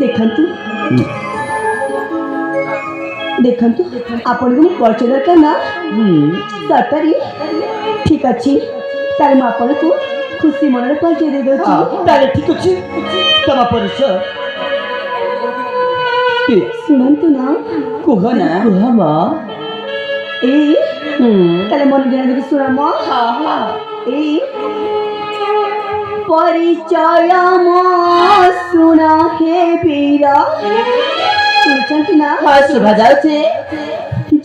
ଦେଖନ୍ତୁ ଦେଖନ୍ତୁ ଆପଣଙ୍କୁ ମୁଁ ପରିଚୟ ଦରକାର ନା ସତରେ ଠିକ୍ ଅଛି ତାହେଲେ ମୁଁ ଆପଣଙ୍କୁ ଖୁସି ମନରେ ପରିଚୟ ଦେଇଦେଉଛି। ତାହେଲେ ଠିକ୍ ଅଛି ତମ ପରିଚୟ ଶୁଣନ୍ତୁ ନା କୁହ ନା କୁହ ମ ଏଇ ତାହେଲେ ମନ ଧ୍ୟାନ ଦେଇକି ଶୁଣ ମ ଏଇ ପରିଚୟ ମୋ ଶୁଣ ହେ ବୀର ଶୁଣୁଛନ୍ତି ନା ଶୁଭା ଯାଉଛି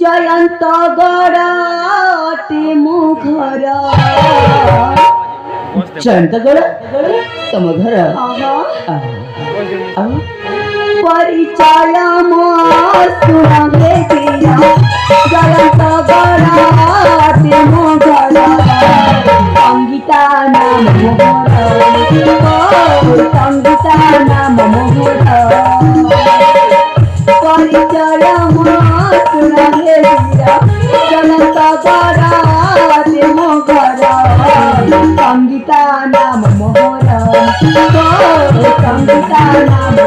ଜୟନ୍ତ ଗଡ଼ ଅଟେ ମୋ ଘର ଜୟନ୍ତଗଡ଼ ତମ ଘର ପରିଚୟ ମୋ ଶୁଣ ହେ ବୀର ଜୟନ୍ତ ଗଡ଼ ଅଟେ ମୋ ଘର ସଙ୍ଗୀତା ନାମ ମୋହର ସଙ୍ଗୀତା ନାମ ମୋହର ପରିଚୟ ମୋ ଶୁଣ ହେ ବୀର ଜୟନ୍ତ ଗଡ଼ ଅଟେ ମୋ ଘର ସଙ୍ଗୀତା ନାମ ମୋହର ସଙ୍ଗୀତା ନାମ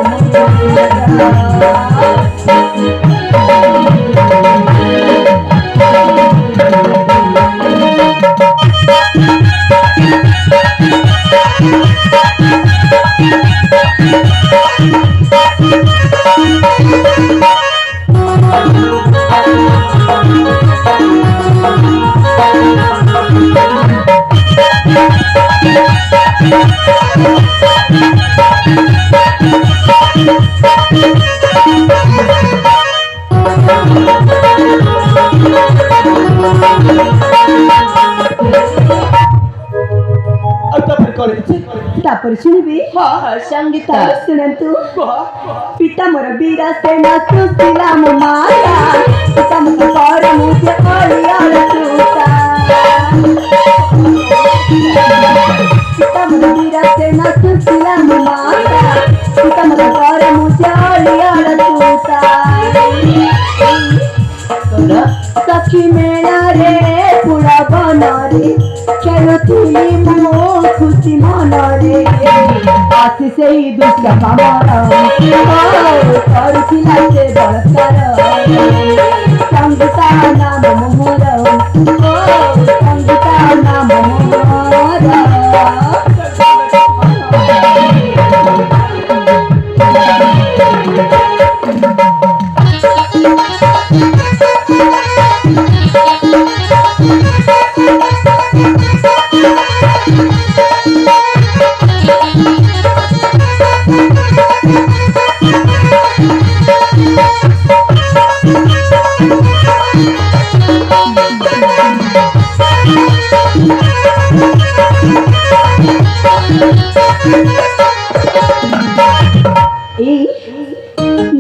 ତାପରେ ଶୁଣିବି ସଙ୍ଗୀତା ଶୁଣନ୍ତୁ ପିତା ମୋର ବୀର ସେନା ସୁଶୀଲା ମୋ ମାତା ପିତା ମୋର କର ମୁझे ଅଳିଆଳ ତୁତା ପିତା ମୋର ବୀର ସେନା ସୁଶୀଲା ମୋ ମାତା ପିତା ମୋର କର ମୁझे ଅଳିଆଳ ତୁତା सखी मेलारे पुरा बनरे खेलुथिली मो खुशी मनरे आसी सेई दुष्ट कामर करुथिला से बलकर संगीता नाम मोहर संगीता नाम मोहर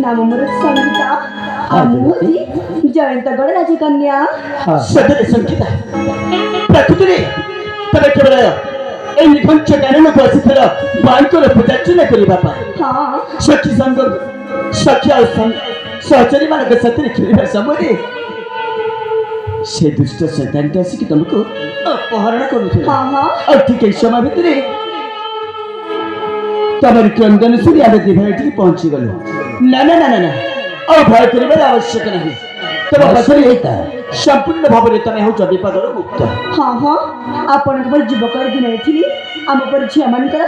नाम मोर संगीता आमुति जयंतगढ़ राजकन्या सदरे संगीता प्रकृति तबे केवल ए निखंच ज्ञान को आसीथर बांकर पूजार्चना करी बापा सखी संग सखी और संग सहचरी मान के साथ खेलबा समय से दुष्ट शैतान के आसी कि तुमको अपहरण करूथला और ठीक है समय भीतर तमर क्रंदन सुनी आबे दिभाइटी पहुंची गलो ना ना ना ना और भय करिबार आवश्यक नहीं तब पछरे हेता संपूर्ण भाबरे तमे हो विपदर मुक्त आपण पर युवक दिन एथि आम पर झिया मानकर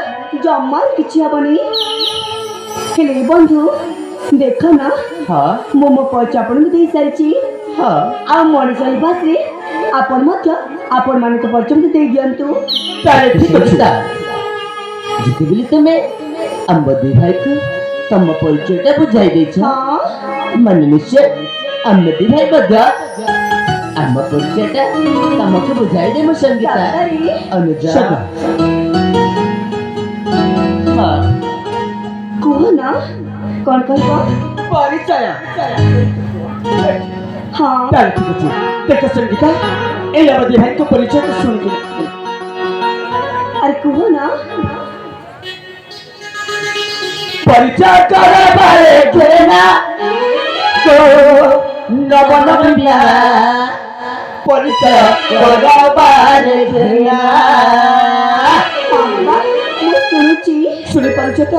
जम्मा किछि हबनी हेले बंधु देख ना मोमो पच आपण दे सारिछि आ मनीष भाषे आपण मध्य आपण मान को परिचय दे दियंतु ताले ठीक अछि जिते बिली तमे अंबदी भाई को तम परिचयटा बुझाई दे छ मन निश्चय अंबदी भाई बदा आम परिचयटा तमके बुझाई दे मो संगीता अनुजा कहो ना कौन कहबो परिचय हाँ ताले ठीक अछि देख संगीता ए अंबदी भाई को परिचय तो सुन के अरे कहो ना परिचय करे बारे केना तो नवन बिना परिचय करे बारे केना मैं सुनुची सुनि परिचय तो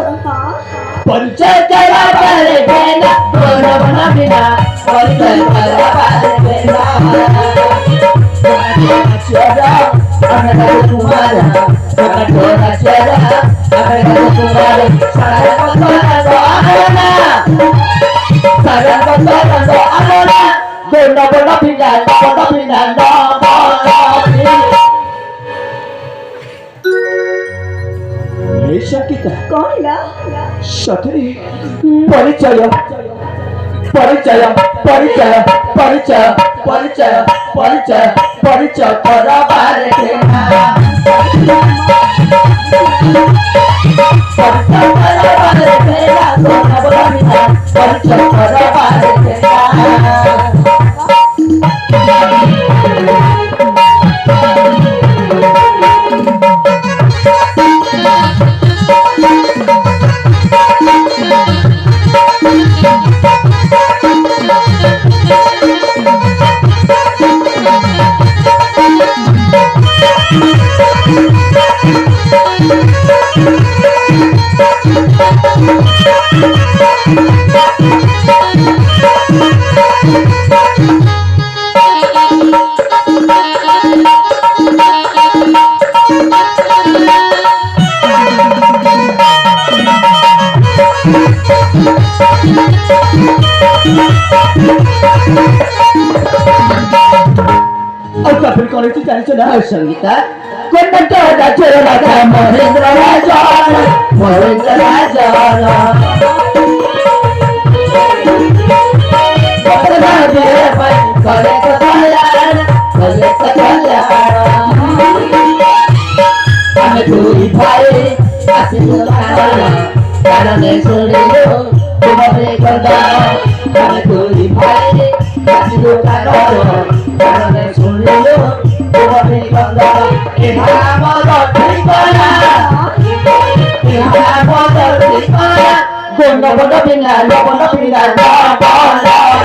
परिचय करा पारे बेला गोना बना बिना परिचय करा पारे बेला चेहरा अगर तुम्हारा छोटा चेहरा अगर तुम्हारा सारा बंदा आना सारा बंदा आना गोना बना बिना शंकिता कौन ला सतरी परिचय परिचय परिचय परिचय परिचय परिचय परिचय करा बारे केना परिचय करा बारे केना सोना बोला मिला परिचय करा बारे केना और फिर कॉलेज से जाने चला संगीता कोणता राजा राजा महेंद्र राजा बदला दे पर करे कल्याण हमें दूरी भाई आशीर्वाद कारण सुने लो तुम्हारे करदार हमें दूरी भाई आशीर्वाद कारण सुने लो तुम्हारे करदार इहां मदद ठिकाना इहां मदद ठिकाना गोंड बड़ बिना